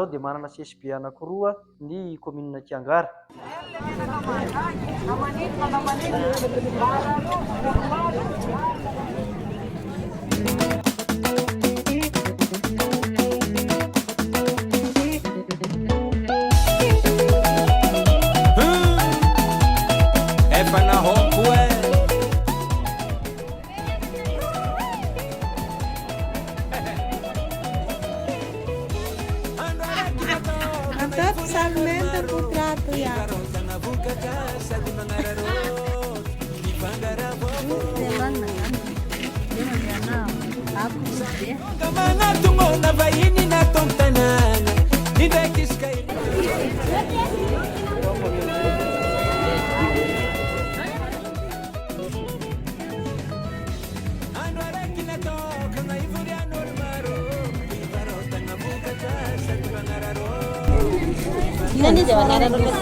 dia manana CSB anankiroa ny komina Kiangara. Mantap, salmenta putrato ya. Ini jangan ada rumah